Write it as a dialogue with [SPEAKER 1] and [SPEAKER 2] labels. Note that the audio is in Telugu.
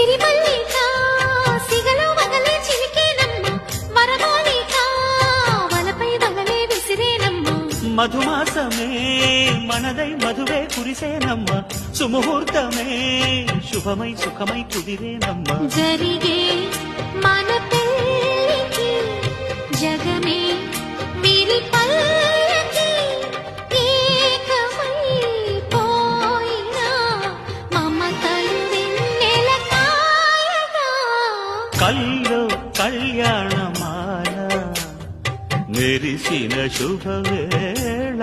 [SPEAKER 1] సిరిమల్లిక సిగలో వగలే చిలికేనమ్మ వరమాలిక వలపై వగలే విసిరేనమ్మ
[SPEAKER 2] మధుమాసమే మనదై మధువే కురిసేనమ్మ సుముహూర్తమే శుభమై సుఖమై కుదిరేనమ్మ
[SPEAKER 1] జరిగే మన పెళ్ళికి జగమే వీరి పల్లకి ఏకమై పోయినా మమతలు వెన్నెల కాయగా
[SPEAKER 2] కల్లో కళ్యాణమాల మెరిసిన శుభవేళ